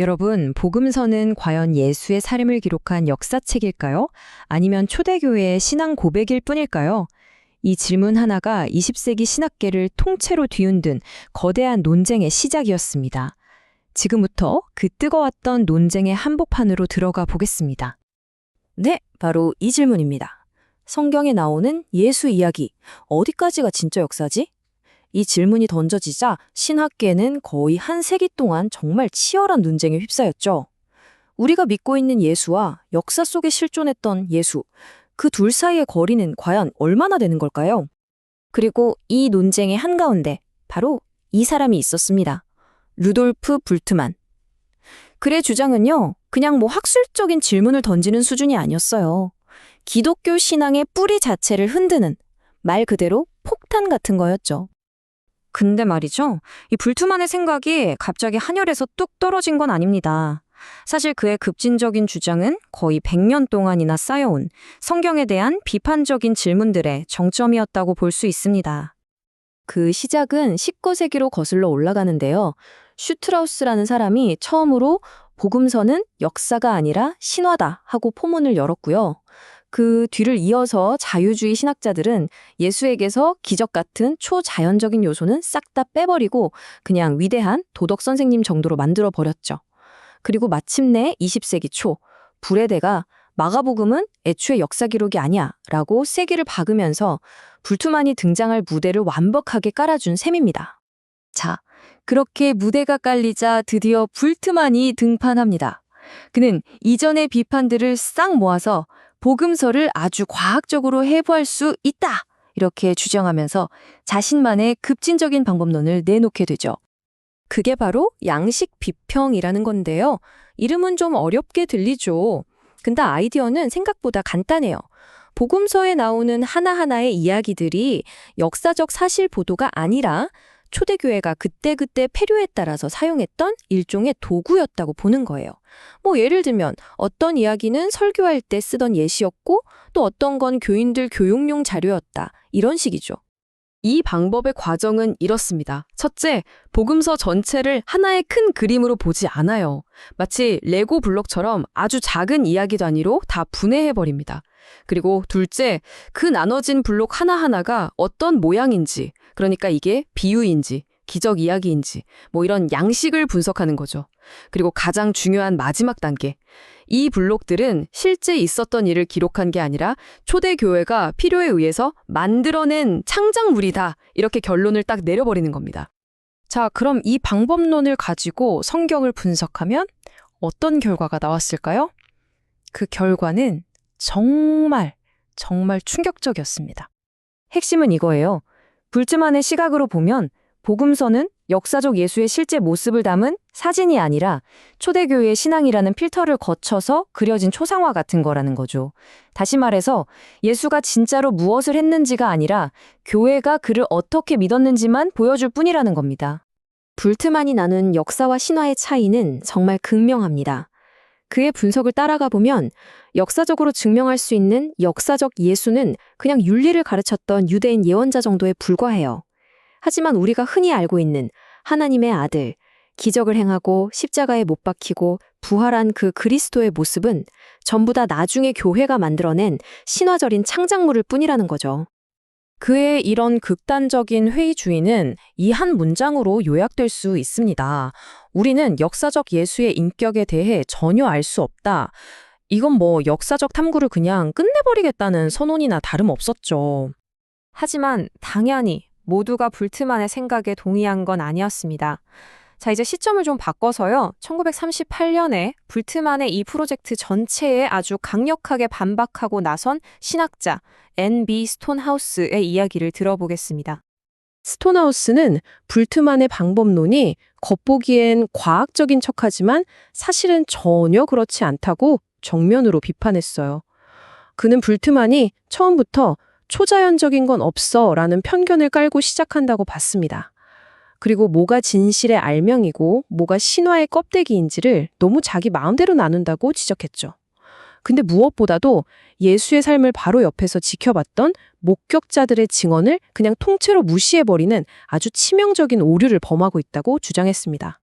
여러분, 복음서는 과연 예수의 삶을 기록한 역사책일까요? 아니면 초대교회의 신앙 고백일 뿐일까요? 이 질문 하나가 20세기 신학계를 통째로 뒤흔든 거대한 논쟁의 시작이었습니다. 지금부터 그 뜨거웠던 논쟁의 한복판으로 들어가 보겠습니다. 네, 바로 이 질문입니다. 성경에 나오는 예수 이야기, 어디까지가 진짜 역사지? 이 질문이 던져지자 신학계는 거의 한 세기 동안 정말 치열한 논쟁에 휩싸였죠. 우리가 믿고 있는 예수와 역사 속에 실존했던 예수, 그 둘 사이의 거리는 과연 얼마나 되는 걸까요? 그리고 이 논쟁의 한가운데 바로 이 사람이 있었습니다. 루돌프 불트만. 그의 주장은요, 그냥 학술적인 질문을 던지는 수준이 아니었어요. 기독교 신앙의 뿌리 자체를 흔드는 말 그대로 폭탄 같은 거였죠. 근데 말이죠, 이 불트만의 생각이 갑자기 하늘에서 뚝 떨어진 건 아닙니다. 사실 그의 급진적인 주장은 거의 100년 동안이나 쌓여온 성경에 대한 비판적인 질문들의 정점이었다고 볼 수 있습니다. 그 시작은 19세기로 거슬러 올라가는데요. 슈트라우스라는 사람이 처음으로 복음서는 역사가 아니라 신화다 하고 포문을 열었고요. 그 뒤를 이어서 자유주의 신학자들은 예수에게서 기적 같은 초자연적인 요소는 싹 다 빼버리고 그냥 위대한 도덕 선생님 정도로 만들어 버렸죠. 그리고 마침내 20세기 초 브레데가 마가복음은 애초에 역사 기록이 아니야 라고 세기를 박으면서 불트만이 등장할 무대를 완벽하게 깔아준 셈입니다. 자, 그렇게 무대가 깔리자 드디어 불트만이 등판합니다. 그는 이전의 비판들을 싹 모아서 복음서를 아주 과학적으로 해부할 수 있다! 이렇게 주장하면서 자신만의 급진적인 방법론을 내놓게 되죠. 그게 바로 양식 비평이라는 건데요. 이름은 좀 어렵게 들리죠. 근데 아이디어는 생각보다 간단해요. 복음서에 나오는 하나하나의 이야기들이 역사적 사실 보도가 아니라 초대교회가 그때그때 필요에 따라서 사용했던 일종의 도구였다고 보는 거예요. 예를 들면 어떤 이야기는 설교할 때 쓰던 예시였고 또 어떤 건 교인들 교육용 자료였다. 이런 식이죠. 이 방법의 과정은 이렇습니다. 첫째, 복음서 전체를 하나의 큰 그림으로 보지 않아요. 마치 레고 블록처럼 아주 작은 이야기 단위로 다 분해해버립니다. 그리고 둘째, 그 나눠진 블록 하나하나가 어떤 모양인지, 그러니까 이게 비유인지, 기적 이야기인지, 이런 양식을 분석하는 거죠. 그리고 가장 중요한 마지막 단계. 이 블록들은 실제 있었던 일을 기록한 게 아니라 초대교회가 필요에 의해서 만들어낸 창작물이다. 이렇게 결론을 딱 내려버리는 겁니다. 자, 그럼 이 방법론을 가지고 성경을 분석하면 어떤 결과가 나왔을까요? 그 결과는 정말 충격적이었습니다. 핵심은 이거예요. 불트만의 시각으로 보면 복음서는 역사적 예수의 실제 모습을 담은 사진이 아니라 초대교회의 신앙이라는 필터를 거쳐서 그려진 초상화 같은 거라는 거죠. 다시 말해서 예수가 진짜로 무엇을 했는지가 아니라 교회가 그를 어떻게 믿었는지만 보여줄 뿐이라는 겁니다. 불트만이 나눈 역사와 신화의 차이는 정말 극명합니다. 그의 분석을 따라가 보면 역사적으로 증명할 수 있는 역사적 예수는 그냥 윤리를 가르쳤던 유대인 예언자 정도에 불과해요. 하지만 우리가 흔히 알고 있는 하나님의 아들, 기적을 행하고 십자가에 못 박히고 부활한 그 그리스도의 모습은 전부 다 나중에 교회가 만들어낸 신화적인 창작물일 뿐이라는 거죠. 그의 이런 극단적인 회의주의는 이 한 문장으로 요약될 수 있습니다. 우리는 역사적 예수의 인격에 대해 전혀 알 수 없다. 이건 역사적 탐구를 그냥 끝내버리겠다는 선언이나 다름없었죠. 하지만 당연히 모두가 불트만의 생각에 동의한 건 아니었습니다. 자, 이제 시점을 좀 바꿔서요. 1938년에 불트만의 이 프로젝트 전체에 아주 강력하게 반박하고 나선 신학자 N.B. 스톤하우스의 이야기를 들어보겠습니다. 스톤하우스는 불트만의 방법론이 겉보기엔 과학적인 척하지만 사실은 전혀 그렇지 않다고 정면으로 비판했어요. 그는 불트만이 처음부터 초자연적인 건 없어 라는 편견을 깔고 시작한다고 봤습니다. 그리고 뭐가 진실의 알명이고 뭐가 신화의 껍데기인지를 너무 자기 마음대로 나눈다고 지적했죠. 근데 무엇보다도 예수의 삶을 바로 옆에서 지켜봤던 목격자들의 증언을 그냥 통째로 무시해버리는 아주 치명적인 오류를 범하고 있다고 주장했습니다.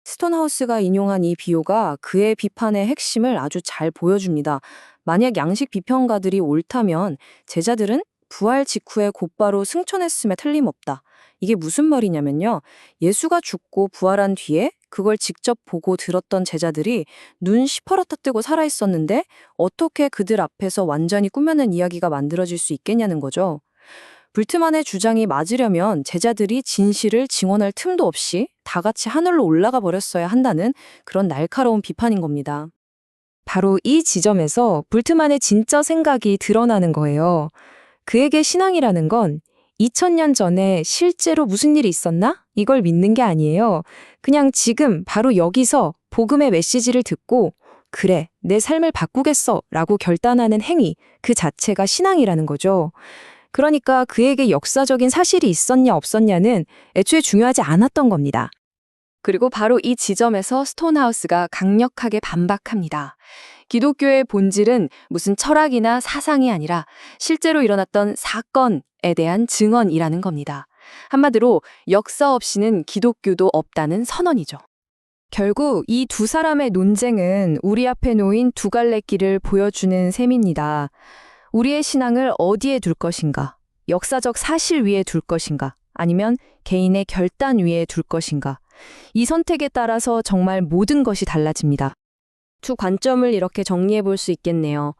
스톤하우스가 인용한 이 비유가 그의 비판의 핵심을 아주 잘 보여줍니다. 만약 양식 비평가들이 옳다면 제자들은 부활 직후에 곧바로 승천했음에 틀림없다. 이게 무슨 말이냐면요. 예수가 죽고 부활한 뒤에 그걸 직접 보고 들었던 제자들이 눈 시퍼렇다 뜨고 살아있었는데 어떻게 그들 앞에서 완전히 꾸며낸 이야기가 만들어질 수 있겠냐는 거죠. 불트만의 주장이 맞으려면 제자들이 진실을 증언할 틈도 없이 다 같이 하늘로 올라가 버렸어야 한다는 그런 날카로운 비판인 겁니다. 바로 이 지점에서 불트만의 진짜 생각이 드러나는 거예요. 그에게 신앙이라는 건 2000년 전에 실제로 무슨 일이 있었나? 이걸 믿는 게 아니에요. 그냥 지금 바로 여기서 복음의 메시지를 듣고 그래, 내 삶을 바꾸겠어 라고 결단하는 행위, 그 자체가 신앙이라는 거죠. 그러니까 그에게 역사적인 사실이 있었냐 없었냐는 애초에 중요하지 않았던 겁니다. 그리고 바로 이 지점에서 스톤하우스가 강력하게 반박합니다. 기독교의 본질은 무슨 철학이나 사상이 아니라 실제로 일어났던 사건에 대한 증언이라는 겁니다. 한마디로 역사 없이는 기독교도 없다는 선언이죠. 결국 이 두 사람의 논쟁은 우리 앞에 놓인 두 갈래 길을 보여주는 셈입니다. 우리의 신앙을 어디에 둘 것인가? 역사적 사실 위에 둘 것인가? 아니면 개인의 결단 위에 둘 것인가? 이 선택에 따라서 정말 모든 것이 달라집니다. 두 관점을 이렇게 정리해 볼 수 있겠네요.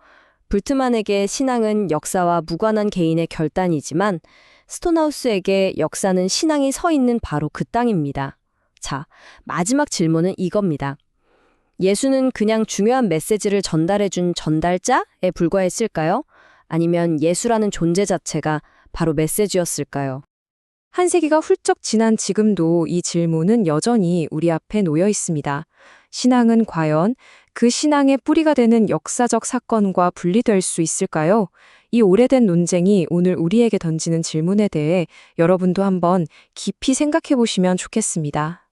불트만에게 신앙은 역사와 무관한 개인의 결단이지만 스톤하우스에게 역사는 신앙이 서 있는 바로 그 땅입니다. 자, 마지막 질문은 이겁니다. 예수는 그냥 중요한 메시지를 전달해준 전달자에 불과했을까요? 아니면 예수라는 존재 자체가 바로 메시지였을까요? 한 세기가 훌쩍 지난 지금도 이 질문은 여전히 우리 앞에 놓여 있습니다. 신앙은 과연 그 신앙의 뿌리가 되는 역사적 사건과 분리될 수 있을까요? 이 오래된 논쟁이 오늘 우리에게 던지는 질문에 대해 여러분도 한번 깊이 생각해 보시면 좋겠습니다.